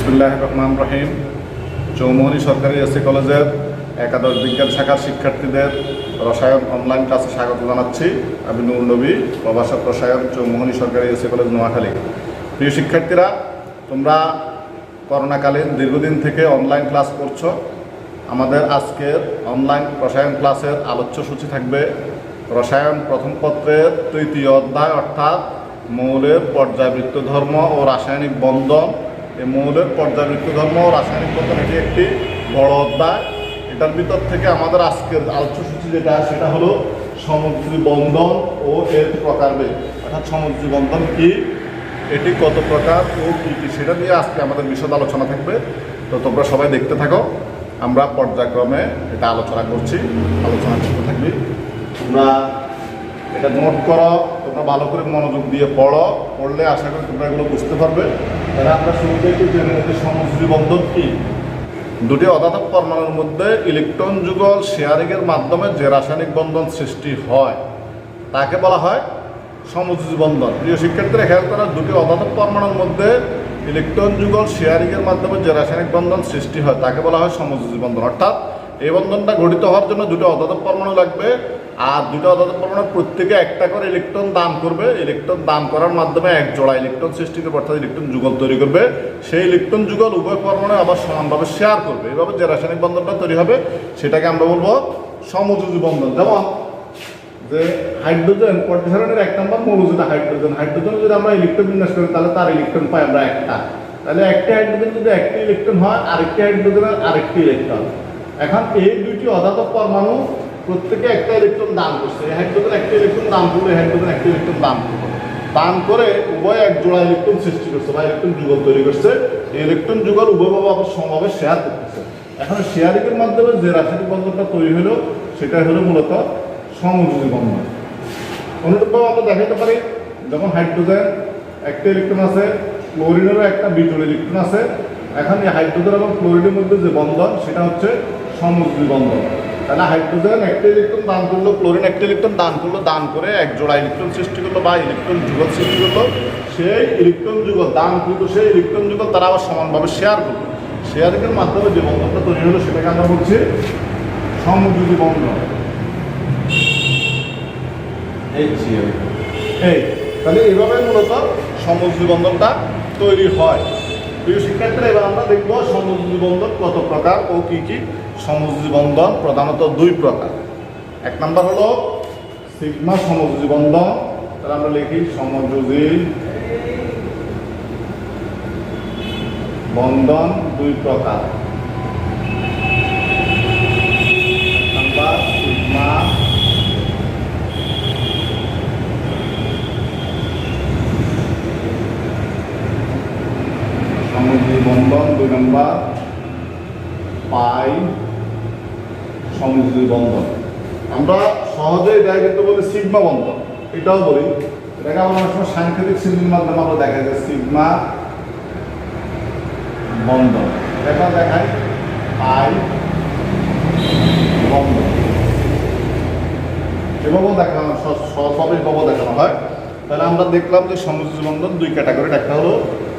বিসমিল্লাহির রহমানির রহিম। চৌমুহনী সরকারি এসসি কলেজের একাদশ বিজ্ঞান শাখার শিক্ষার্থীদের রসায়ন অনলাইন ক্লাসে স্বাগত জানাচ্ছি। আমি নূর নবী, প্রভাষক রসায়ন, চৌমুহনী সরকারি এসসি কলেজ, নোয়াখালী। প্রিয় শিক্ষার্থীরা, তোমরা করোনাকালীন দীর্ঘদিন থেকে অনলাইন ক্লাস করছো। আমাদের আজকের অনলাইন রসায়ন ক্লাসের আলোচ্য সূচি থাকবে রসায়ন প্রথম পত্রের তৃতীয় অধ্যায়, অর্থাৎ মৌলের পর্যায়বৃত্ত ধর্ম ও রাসায়নিক বন্ধন। এই মৌলের পর্যায়বৃত্ত ধর্ম ও রাসায়নিক বন্ধন এটি একটি বড় অধ্যায়। এটার ভিতর থেকে আমাদের আজকের আলোচ্য সূচি সেটা হলো সমযোজী বন্ধন ও এর প্রকারভেদ, অর্থাৎ সমযোজী বন্ধন কি, এটি কত প্রকার ও কী কী, সেটা নিয়ে আজকে আমাদের বিশদ আলোচনা থাকবে। তো তোমরা সবাই দেখতে থাকো, আমরা পর্যায়ক্রমে এটা আলোচনা করতে থাকবি। তোমরা এটা নোট করো, তোমরা ভালো করে মনোযোগ দিয়ে পড়লে আশা করি তোমরা এগুলো বুঝতে পারবে। তাহলে আমরা শুরুতে একটু জেনে নিতে সমযোজী বন্ধন কি। দুটি অধাতব পরমাণুর মধ্যে ইলেকট্রন যুগল শেয়ারিংয়ের মাধ্যমে যে রাসায়নিক বন্ধন সৃষ্টি হয় তাকে বলা হয় সমযোজী বন্ধন। প্রিয় শিক্ষার্থীরা, খেয়াল করা, দুটি অধাতব পরমাণুর মধ্যে ইলেকট্রন যুগল শেয়ারিংয়ের মাধ্যমে যে রাসায়নিক বন্ধন সৃষ্টি হয় তাকে বলা হয় সমযোজী বন্ধন। অর্থাৎ এই বন্ধনটা গঠিত হওয়ার জন্য দুটো অধাতব পরমাণু লাগবে, আর দুটো অধাতব পরমাণু প্রত্যেকে একটা করে ইলেকট্রন দান করবে। ইলেকট্রন দান করার মাধ্যমে এক জোড়া ইলেকট্রন সৃষ্টি করবে, অর্থাৎ ইলেকট্রন যুগল তৈরি করবে। সেই ইলেকট্রন যুগল উভয় পরমাণু আবার সমানভাবে শেয়ার করবে। এভাবে যে রাসায়নিক বন্ধনটা তৈরি হবে সেটাকে আমরা বলবো সমযোজী বন্ধন। যেমন যে হাইড্রোজেন পর্যায়সারণীর 1 নম্বর মৌল যেটা হাইড্রোজেন যদি আমরা ইলেকট্রন বিন্যাস করি তাহলে তার ইলেকট্রন পাই আমরা একটা। তাহলে একটি হাইড্রোজেন যদি একটি ইলেকট্রন হয়, আরেকটি হাইড্রোজেনের আরেকটি ইলেকট্রন। এখন এই দুইটি অধাতব পরমাণু প্রত্যেকে একটা ইলেকট্রন দান করছে। এই হাইড্রোজেন একটি ইলেকট্রন দান করলো, এই হাইড্রোজেন একটি ইলেকট্রন দান করে উভয় এক জোড়া ইলেকট্রন সৃষ্টি করছে বা ইলেকট্রন যুগল তৈরি করছে। এই ইলেকট্রন যুগল উভয়ভাবে আবার সমভাবে শেয়ার করতেছে। এখন শেয়ারিংয়ের মাধ্যমে যে রাসায়নিক বন্ধনটা তৈরি হলো সেটা হলো মূলত সমযোজী বন্ধন। অনুরূপভাবে আমরা দেখাতে পারি, যখন হাইড্রোজেন একটা ইলেকট্রন আছে, ক্লোরিনেরও একটা বিজোড় ইলেকট্রন আছে। এখন এই হাইড্রোজেন এবং ক্লোরিনের মধ্যে যে বন্ধন সেটা হচ্ছে সমযোজী বন্ধন। তাহলে হাইড্রোজেন একটা ইলেকট্রন দান করলো, ক্লোরিন একটা ইলেকট্রন দান করলো, দান করে এক জোড়া ইলেকট্রন সৃষ্টি করলো বা ইলেকট্রন যুগল সৃষ্টি করলো। সেই ইলেকট্রন যুগল দান করলো, সেই ইলেকট্রন যুগল তারা আবার সমানভাবে শেয়ার করলো। শেয়ারিংয়ের মাধ্যমে যে বন্ধনটা তৈরি হলো সেটাকে আমরা বলছি সমযোজী বন্ধন। তাহলে এইভাবে মূলত সমযোজী বন্ধনটা তৈরি হয়। প্রিয় শিক্ষার্থীরা, এবার আমরা দেখব সমযোজী বন্ধন কত প্রকার ও কি কি। সমযোজী বন্ধন প্রধানত 2 প্রকার। 1 নম্বর হলো সিগমা সমযোজী বন্ধন। তাহলে আমরা লিখি সমযোজী বন্ধন 2 প্রকার। নাম্বার সিগমা সমযোজী বন্ধন, 2 নম্বর পাই সমযোজী বন্ধন। আমরা সহজে এটা কিন্তু বলি সিগমা বন্ধন, এটাও বলি। এটাকে আমরা অনেক সময় সাংকেতিক চিহ্নের মাধ্যমে আমরা দেখা যায় সিগমা বন্ধন। এটা দেখাই পাই বন্ধন, এভাবেও দেখানো সহজভাবে এভাবেও দেখানো হয়। তাহলে আমরা দেখলাম যে সমযোজী বন্ধন 2 ক্যাটাগরির। একটা হলো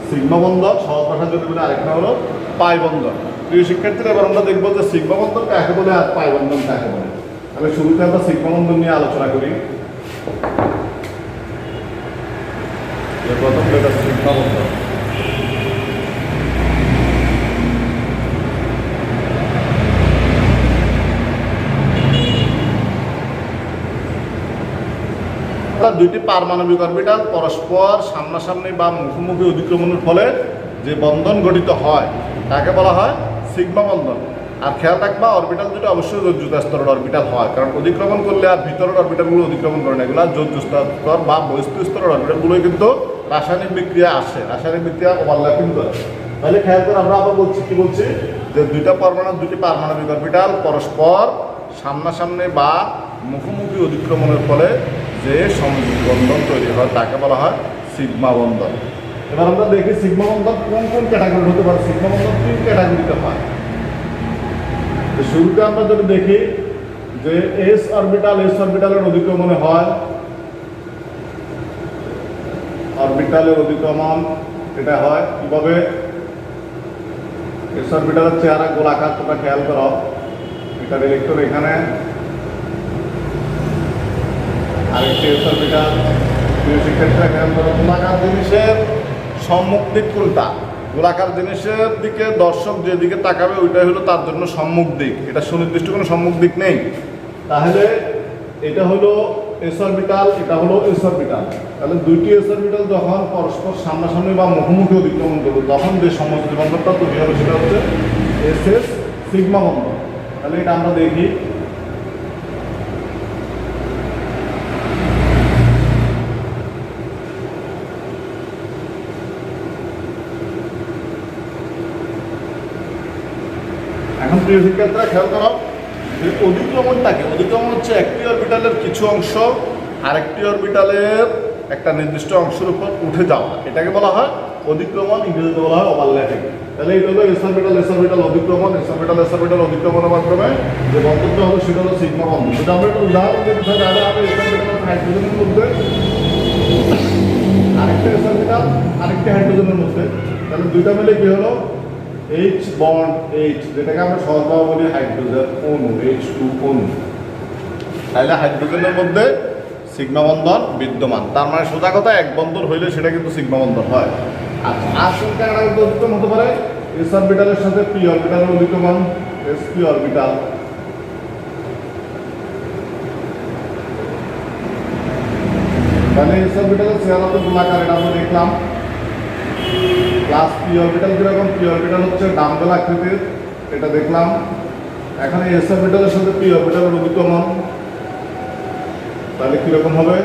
সিগমা বন্ধন, সহজ ভাষা যদি বলে, আরেকটা হলো পাই বন্ধন। প্রিয় শিক্ষার্থীরা, এবার আমরা দেখবো যে সিগমা বন্ধন কাকে বলে আর পাই বন্ধন কাকে বলে। তাহলে শুরুতে আমরা সিগমা বন্ধন নিয়ে আলোচনা করি। প্রথম যেটা সিগমা বন্ধন। দুইটি পারমাণবিক অরবিটাল পরস্পর সামনাসামনি বা মুখোমুখি অতিক্রমণের ফলে যে বন্ধন গঠিত হয় তাকে বলা হয় সিগমা বন্ধন। আর খেয়াল রাখবা, অরবিটাল দুটো অবশ্যই যোজ্যতা স্তরের অরবিটাল হয়, কারণ অতিক্রমণ করলে আর ভিতরের অরবিটালগুলো অতিক্রমণ করে না। এগুলো যোজ্য স্তর বা বস্তু স্তরের অরবিটালগুলোই কিন্তু রাসায়নিক বিক্রিয়া আসে, রাসায়নিক বিক্রিয়া ওভারল্যাপিং করে। তাহলে খেয়াল করে আমরা আবার কি বলছি যে দুটি পারমাণবিক অরবিটাল পরস্পর সামনাসামনি বা মুখোমুখি অতিক্রমণের ফলে যে সমযোজী বন্ধন তৈরি হয় তাকে বলা হয় সিগমা বন্ধন। এবার আমরা দেখি সিগমা বন্ধন কোন কোন ক্যাটাগরি হতে পারে। সিগমা বন্ধন 3 ক্যাটাগরিতে হয়। শুরুতে আমরা যদি দেখি যে এস অরবিটালের অধিক্রমণে হয়, অরবিটালের অধিক্রমণ এটা হয় কিভাবে, এস অরবিটালের চেহারা গোলাকার, তোমরা খেয়াল করো। এটার ইলেকট্রন এখানে, আরেকটি এস অরবিটাল। প্রিয় শিক্ষার্থীরা খেয়াল করো, গোলাকার জিনিসের সম্মুখ দিক কোনটা? গোলাকার জিনিসের দিকে দর্শক যেদিকে তাকাবে ওইটাই হলো তার জন্য সম্মুখ দিক। এটা সুনির্দিষ্ট কোনো সম্মুখ দিক নেই। তাহলে এটা হলো এস অরবিটাল, এটা হলো এস অরবিটাল। তাহলে দুইটি এস অরবিটাল যখন পরস্পর সামনাসামনি বা মুখোমুখি অতিক্রমণ করবে তখন যে সমষ্টি বন্ধনটা তৈরি হবে সেটা হচ্ছে এস এস সিগমা বন্ধন। তাহলে এটা আমরা দেখি। এখন প্রিয় শিক্ষার্থীরা খেয়াল করো যে অধিক্রমণটাকে, অধিক্রমণ হচ্ছে একটি অরবিটালের কিছু অংশ আরেকটি অরবিটালের একটা নির্দিষ্ট অংশের উপর উঠে যাওয়া, এটাকে বলা হয় অধিক্রমণ, ইংরেজিতে বলা হয় ওভারল্যাপিং। তাহলে এটা হলো এস অরবিটাল অধিক্রমণ, এস অরবিটাল অধিক্রমণের মাধ্যমে যে বন্ধনটা হলো সেটা হলো সিগমা বন্ধন। যেটা আমরা একটা উদাহরণ দিতে চাই, তাহলে আমরা এস অরবিটাল হাইড্রোজেনের মধ্যে আরেকটা এস অরবিটাল আরেকটি হাইড্রোজেনের মধ্যে, তাহলে দুইটা মিলে কি হলো এইচ বন্ড এইচ, যেটাকে আমরা সহজভাবে বলি হাইড্রোজেন অণু, H2 অণু। তাহলে হাইড্রোজেনের মধ্যে সিগমা বন্ধন বিদ্যমান, তার মানে সোজা কথা এক বন্ধন হইলে সেটা কিন্তু সিগমা বন্ধন হয়। আচ্ছা, আর কোনটা অধিক্রমণ হতে পারে? এস অরবিটালের সাথে পি অরবিটালের অধিক্রমণ, sp অরবিটাল। তাহলে এস অরবিটালের চেহারা তো গোলাকার, এটা আমরা দেখলাম। প্লাস পি অরবিটাল কিরকম? পি অরবিটাল হচ্ছে ডাম্বেল আকৃতির, এটা দেখলাম। এখন এই এস অরবিটালের সাথে পি অরবিটালের অধিক্রমণ, তাহলে কিরকম হবে?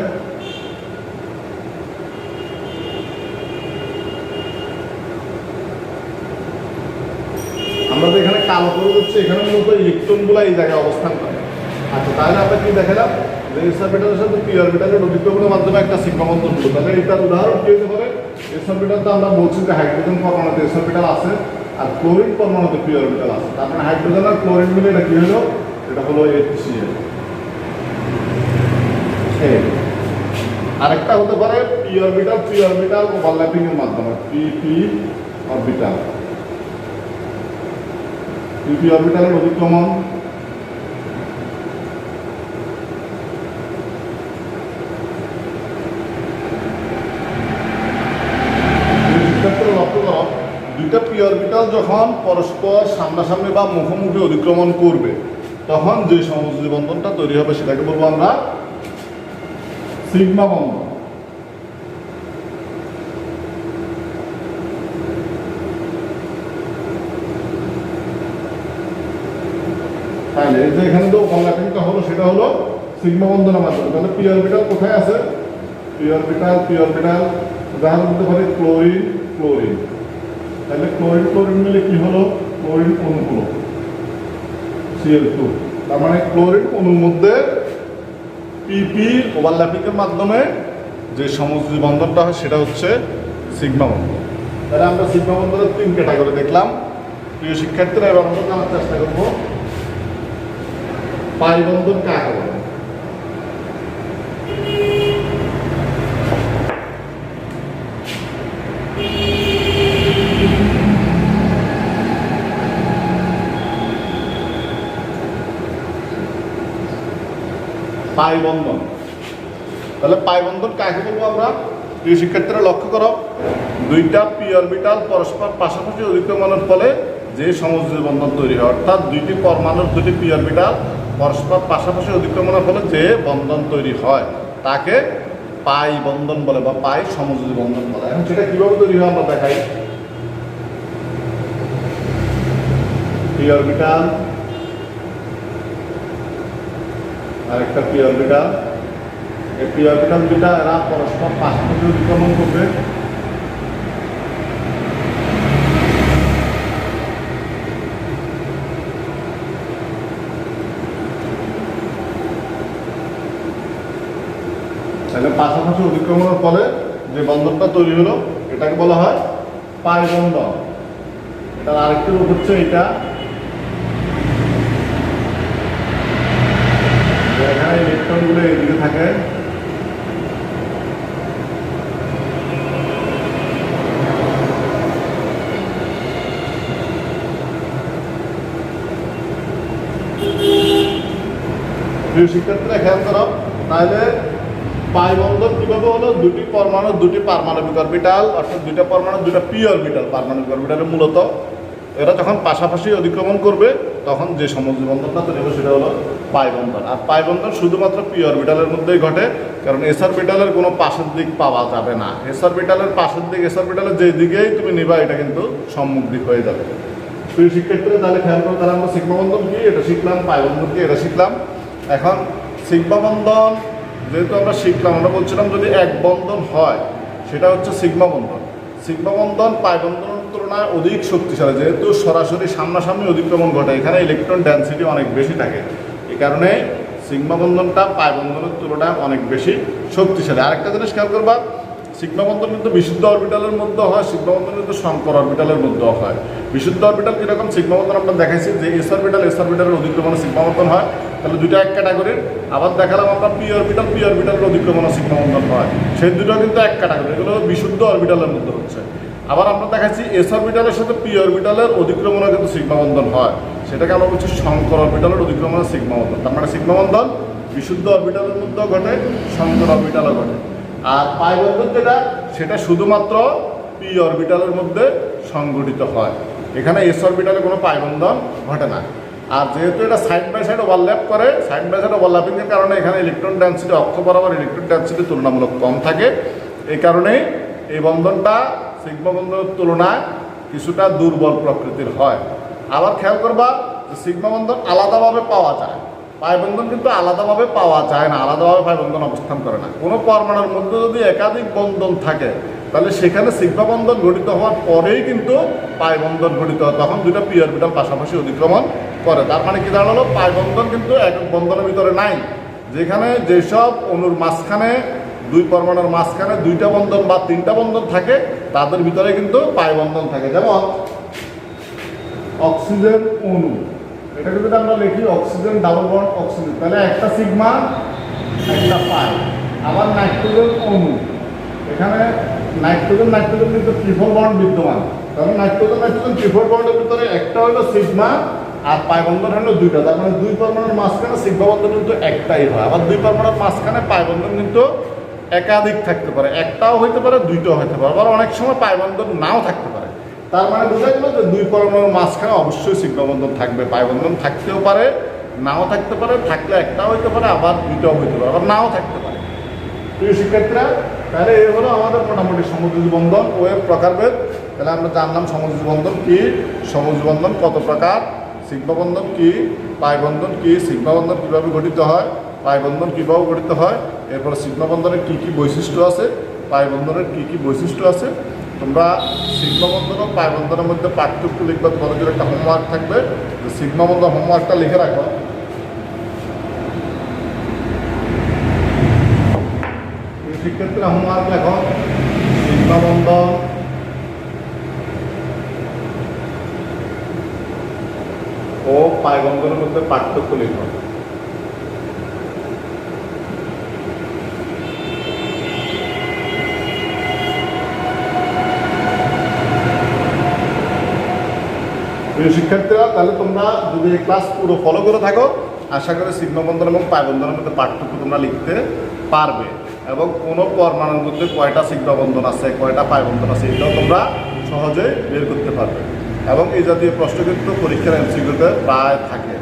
আমরা তো এখানে কালো করে দিচ্ছি, এখানে মূলত ইলেকট্রনগুলো এই জায়গায় অবস্থান করে। আচ্ছা, তাহলে আমরা কি দেখালাম যে এস অরবিটালের সাথে পি অরবিটালের অধিক্রমণের মাধ্যমে একটা সিগমা বন্ধন হলো। তাহলে এটার উদাহরণ কি হতে পারে? এস অরবিটাল তো আমরা বলছি যে হাইড্রোজেন পরমাণুতে এস অরবিটাল আছে আর ক্লোরিন পরমাণুতে পি অরবিটাল আছে। তার মানে হাইড্রোজেন আর ক্লোরিন মিলে এটা কি হলো? এটা হলো HCl। আরেকটা হতে পারে পি অরবিটাল ওভারল্যাপিং এর মাধ্যমে, পি অরবিটাল, পি অরবিটালের অধিক্রমণ। লক্ষ্য করো, দুইটা পি অরবিটাল যখন পরস্পর সামনাসামনি বা মুখোমুখি অধিক্রমণ করবে তখন যে সমযোজী বন্ধনটা তৈরি হবে সেটাকে বলবো আমরা সিগমা বন্ধন। তাহলে এই যে এখানে তো ওভারল্যাপিংটা হলো সেটা হলো সিগমা বন্ধনের মাধ্যমে। তাহলে পি অরবিটাল কোথায় আছে? পি অরবিটাল উদাহরণ দিতে পারি ক্লোরিন। তাহলে ক্লোরিন মিলে কি হলো? ক্লোরিন অণু হলো Cl2। তার মানে ক্লোরিন অণুর মধ্যে পিপি ওভারল্যাপিং এর মাধ্যমে যে সমযোজী বন্ধনটা হয় সেটা হচ্ছে সিগমা বন্ধন। তাহলে আমরা সিগমা বন্ধনের 3 ক্যাটাগরি দেখলাম। প্রিয় শিক্ষার্থীরা, এবার আমরা জানার চেষ্টা করব পাই বন্ধন কাকে বলে। পাই বন্ধন, তাহলে পাই বন্ধন কাকে বলবো আমরা? প্রিয় শিক্ষার্থীরা লক্ষ্য করো, দুইটা পি অরবিটাল পরস্পর পাশাপাশি অধিক্রমণের ফলে যে সমযোজী বন্ধন তৈরি হয়, অর্থাৎ দুইটি পরমাণুর দুটি পি অরবিটাল পরস্পর পাশাপাশি অধিক্রমণের ফলে যে বন্ধন তৈরি হয় তাকে পাই বন্ধন বলে বা পাই সমযোজী বন্ধন বলে। এখন সেটা কিভাবে তৈরি হয় আমরা দেখাই। পি অরবিটাল আরেকটা পি অরবিটাল, এই পি অরবিটাল দুটা এরা পরস্পর পাশাপাশি অতিক্রমণ করবে। তাহলে পাশাপাশি অতিক্রমণের ফলে যে বন্ধনটা তৈরি হলো এটাকে বলা হয় পাই বন্ধন। এটার আরেকটি রূপ হচ্ছে এটা, এখানে ইলেকট্রনগুলো এদিকে থাকে, প্রিয় শিক্ষার্থীরা খেয়াল করো, তাহলে পাই বন্ধন কিভাবে হলো? দুটি পরমাণু দুটি পারমাণবিক অরবিটাল, অর্থাৎ দুইটা পরমাণু দুটা পি অরবিটাল, পারমাণবিক অরবিটালে মূলত এরা যখন পাশাপাশি অতিক্রমণ করবে তখন যে সমযোজী বন্ধনটা তৈরি হবে সেটা হলো পাই বন্ধন। আর পাই বন্ধন শুধুমাত্র পি অরবিটালের মধ্যেই ঘটে, কারণ এস অরবিটালের কোনো পাশের দিক পাওয়া যাবে না। এস অরবিটালের পাশের দিক, এস অরবিটালের যে দিকেই তুমি নিবা এটা কিন্তু সম্মুখ দিক হয়ে যাবে। প্রিয় শিক্ষার্থীরা তাহলে খেয়াল করো, তাহলে আমরা সিগমা বন্ধন কি এটা শিখলাম, পাই বন্ধন কি এটা শিখলাম। এখন সিগমা বন্ধন যেহেতু আমরা শিখলাম, আমরা বলছিলাম যদি এক বন্ধন হয় সেটা হচ্ছে সিগমা বন্ধন। সিগমা বন্ধন পাই বন্ধনের তুলনায় অধিক শক্তিশালী, যেহেতু সরাসরি সামনাসামনি অতিক্রমণ ঘটে, এখানে ইলেকট্রন ডেনসিটি অনেক বেশি থাকে, এই কারণে সিগমা বন্ধনটা পাই বন্ধনের তুলনায় অনেক বেশি শক্তিশালী। আরেকটা জিনিস খেয়াল করবা, সিগমা বন্ধন কিন্তু বিশুদ্ধ অরবিটালের মধ্যে হয়, সিগমা বন্ধন কিন্তু শঙ্কর অরবিটালের মধ্যেও হয়। বিশুদ্ধ অরবিটাল কীরকম? সিগমা বন্ধন আমরা দেখাইছি যে এস অরবিটালের অধিক্রমণে সিগমা বন্ধন হয়, তাহলে দুটো এক ক্যাটাগরির। আবার দেখালাম আমরা পি অরবিটালের অধিক্রমণে সিগমা বন্ধন হয়, সেই দুটো কিন্তু এক ক্যাটাগরি, এগুলো বিশুদ্ধ অরবিটালের মধ্যে হচ্ছে। আবার আমরা দেখাচ্ছি এস অরবিটালের সাথে পি অরবিটালের অধিক্রমণে কিন্তু সিগমা বন্ধন হয়, সেটাকে আমরা বলছি শঙ্কর অরবিটালের অধিক্রমণে সিগমা বন্ধন। তার মানে সিগমা বন্ধন বিশুদ্ধ অরবিটালের মধ্যেও ঘটে, শঙ্কর অরবিটালও ঘটে। আর পাই বন্ধন যেটা, সেটা শুধুমাত্র পি অরবিটালের মধ্যে সংঘটিত হয়, এখানে এস অরবিটালে কোনো পাই বন্ধন ঘটে না। আর যেহেতু এটা সাইড বাই সাইড ওভারল্যাপ করে, সাইড বাই সাইড ওভারল্যাপিংয়ের কারণে এখানে ইলেকট্রন ডেনসিটি অক্ষ বরাবর ইলেকট্রন ডেনসিটি তুলনামূলক কম থাকে, এই কারণেই এই বন্ধনটা সিগমা বন্ধনের তুলনায় কিছুটা দুর্বল প্রকৃতির হয়। আবার খেয়াল করবা যে সিগমা বন্ধন আলাদাভাবে পাওয়া যায়, পাই বন্ধন কিন্তু আলাদাভাবে পাওয়া যায় না, আলাদাভাবে পাই বন্ধন অবস্থান করে না। কোনো পরমাণুর মধ্যে যদি একাধিক বন্ধন থাকে তাহলে সেখানে সিগমা বন্ধন গঠিত হওয়ার পরেই কিন্তু পাই বন্ধন গঠিত হয়, তখন দুইটা পি অরবিটাল পাশাপাশি অতিক্রমণ করে। তার মানে কি দাঁড়ালো? পাই বন্ধন কিন্তু একক বন্ধনের ভিতরে নাই, যেখানে যেসব অণুর মাঝখানে দুই পরমাণুর মাঝখানে দুইটা বন্ধন বা তিনটা বন্ধন থাকে তাদের ভিতরে কিন্তু পাই বন্ধন থাকে। যেমন অক্সিজেন অণু, এটাকে যদি আমরা লিখি অক্সিজেন ডাবল বন্ড অক্সিজেন, তাহলে একটা সিগমা একটা পাই। আবার নাইট্রোজেন অণু, এখানে নাইট্রোজেন কিন্তু ট্রিপল বন্ড বিদ্যমান, কারণ নাইট্রোজেন ট্রিপল বন্ডের ভিতরে একটা হলো সিগমা আর পাই বন্ধন হলো দুইটা, তার মানে দুই পরমাণুর মাঝখানে সিগমা বন্ধন কিন্তু একটাই হয়। আবার দুই পরমাণুর মাঝখানে পাই বন্ধন কিন্তু একাধিক থাকতে পারে, একটাও হইতে পারে দুইটাও হইতে পারে, আবার অনেক সময় পাই বন্ধন নাও থাকতে পারে। তার মানে বোঝা গেল যে দুই পরমাণুর মাঝখানে অবশ্যই সিগমা বন্ধন থাকবে, পাই বন্ধন থাকতেও পারে নাও থাকতে পারে, থাকলে একটাও হইতে পারে আবার দুইটাও হইতে পারে, আবার নাও থাকতে পারে। প্রিয় শিক্ষার্থীরা, তাহলে এই হলো আমাদের মোটামুটি সমযোজী বন্ধন ও এর প্রকারভেদ। তাহলে আমরা জানলাম সমযোজী বন্ধন কি, সমযোজী বন্ধন কত প্রকার, সিগমা বন্ধন কি, পাই বন্ধন কি, সিগমা বন্ধন কীভাবে গঠিত হয়, পাই বন্ধন কীভাবে গঠিত হয়, এরপর সিগমা বন্ধনের কী কী বৈশিষ্ট্য আছে, পাই বন্ধনের কী কী বৈশিষ্ট্য আছে। তোমরা সিগমা বন্ধন ও পাই বন্ধনের মধ্যে পার্থক্য লিখবে, কলেজের একটা হোমওয়ার্ক থাকবে, যে সিগমা বন্ধন হোমওয়ার্কটা লিখে রাখো। শিক্ষার্থীরা হোমওয়ার্ক লেখো, সিগমা বন্ধন ও পাই বন্ধনের মধ্যে পার্থক্য লিখো। শিক্ষার্থীরা, তাহলে তোমরা যদি এই ক্লাস পুরো ফলো করে থাকো, আশা করি সিগমা বন্ধন এবং পাই বন্ধনের মধ্যে পার্থক্য তোমরা লিখতে পারবে, এবং কোনো পরমাণুর মধ্যে কয়টা সিগমা বন্ধন আছে কয়টা পাই বন্ধন আছে এটাও তোমরা সহজে বের করতে পারবে। এবং এই জাতীয় প্রশ্ন কিন্তু পরীক্ষার এমসিকিউতে প্রায় থাকে,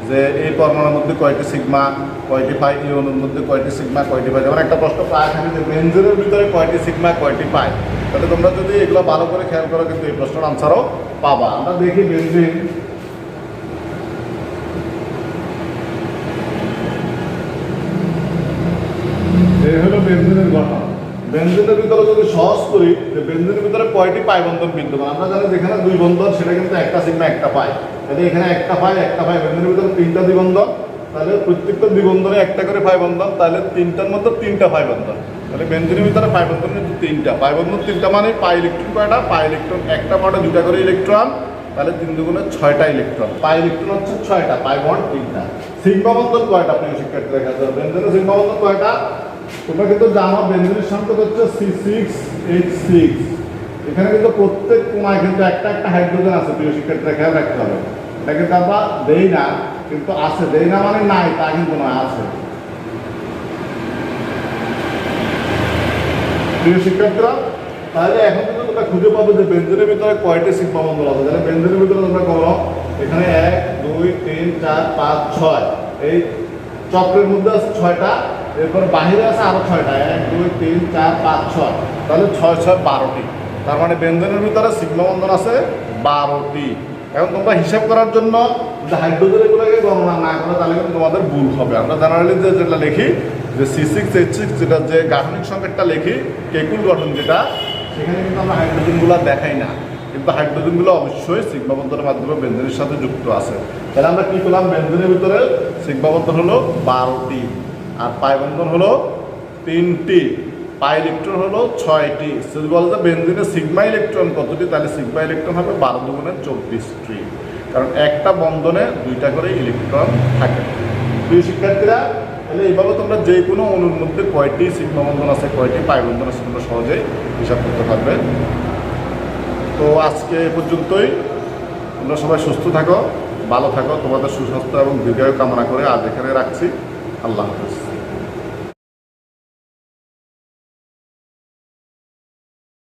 যে এই পরমাণুর মধ্যে কয়টি সিগমা কয়টি পাই, এই অণুর মধ্যে কয়টি সিগমা কয়টি পাই। যেমন একটা প্রশ্ন প্রায় থাকে যে বেনজিনের ভিতরে কয়টি সিগমা কয়টি পাই। তাহলে তোমরা যদি এগুলো ভালো করে খেয়াল করো কিন্তু এই প্রশ্নের আনসারও পাবা। আমরা দেখি বেনজিন, এই হলো বেনজিনের গঠন। বেনজিনের ভিতরে যদি সহজ করি যে বেনজিনের ভিতরে কয়টি পাই বন্ধন বিদ্যমান, আমরা জানি যেখানে দুই বন্ধন সেটা কিন্তু একটা সিগমা একটা পাই, তাহলে এখানে একটা পাই। বেনজিনের ভিতরে তিনটা দ্বিবন্ধন, তাহলে প্রত্যেকটা দ্বিবন্ধনে একটা করে পাই বন্ধন, তাহলে তিনটার মধ্যে তিনটা পাই বন্ধন। তাহলে বেনজিনের ভিতরে পাই বন্ধন কিন্তু তিনটা, পাই বন্ধন তিনটা মানে পাই ইলেকট্রন কয়টা, পাই ইলেকট্রন একটা মানে দুটা করে ইলেকট্রন, তাহলে 3 দুগুণে 6টা ইলেকট্রন, পাই ইলেকট্রন হচ্ছে 6টা, পাই বন্ড 3টা। সিগমা বন্ধন কয়টা প্রিয় শিক্ষার্থী দেখা যাবে, বেনজিনের সিগমা বন্ধন কয়টা তোমরা কিন্তু জানো, বেনজিনের সংকেত হচ্ছে C6H6। এখানে কিন্তু প্রত্যেক কোণায় কিন্তু একটা একটা হাইড্রোজেন আছে প্রিয় শিক্ষার্থীরা, খেয়াল রাখতে হবে। এটা কিন্তু আমরা দেই না, কিন্তু আছে, দেই না মানে নাই তা কিন্তু নয়, আছে। প্রিয় শিক্ষার্থীরা, তাহলে এখন কিন্তু তোমরা খুঁজে পাবো যে বেঞ্জিনের ভিতরে কয়টি সিগমা বন্ধন আছে। তাহলে বেঞ্জিনের ভিতরে তোমরা করো এখানে 1 2 3 4 5 6, এই চক্রের মধ্যে আছে 6টা, এরপর বাহিরে আছে আরো 6টা, 1 2 3 4 5 6, তাহলে 6 6 12টি। তার মানে বেঞ্জিনের ভিতরে সিগমা বন্ধন আছে 12টি। এখন তোমরা হিসাব করার জন্য যদি হাইড্রোজেন এগুলোকে গণনা না করো তাহলে কিন্তু তোমাদের ভুল হবে। আমরা জেনারেলি যেটা লিখি যে C6H6, যেটা যে গাঠনিক সংকেতটা লিখি কেকুল গঠন যেটা, সেখানে কিন্তু আমরা হাইড্রোজেনগুলো দেখাই না, কিন্তু হাইড্রোজেনগুলো অবশ্যই সিগমা বন্ধনের মাধ্যমে বেঞ্জিনের সাথে যুক্ত আছে। তাহলে আমরা কি পেলাম, বেঞ্জিনের ভিতরে সিগমা বন্ধন হলো 12টি, আর পাই বন্ধন হলো 3টি, পাই ইলেকট্রন হলো 6টি। যদি বলে যে বেঞ্জিনের সিগমা ইলেকট্রন কতটি, তাহলে সিগমা ইলেকট্রন হবে 12 দুগুণে 24টি, কারণ একটা বন্ধনে 2টা করে ইলেকট্রন থাকে। প্রিয় শিক্ষার্থীরা, তাহলে এইভাবে তোমরা যে কোনো অণুর মধ্যে কয়টি সিগমা বন্ধন আছে, কয়টি পাই বন্ধন আছে, তোমরা সহজেই হিসাব করতে পারবে। তো আজকে এ পর্যন্তই। তোমরা সবাই সুস্থ থাকো, ভালো থাকো, তোমাদের সুস্বাস্থ্য এবং দীর্ঘায়ু কামনা করে আজ এখানে রাখছি। আল্লাহ হাফেজ।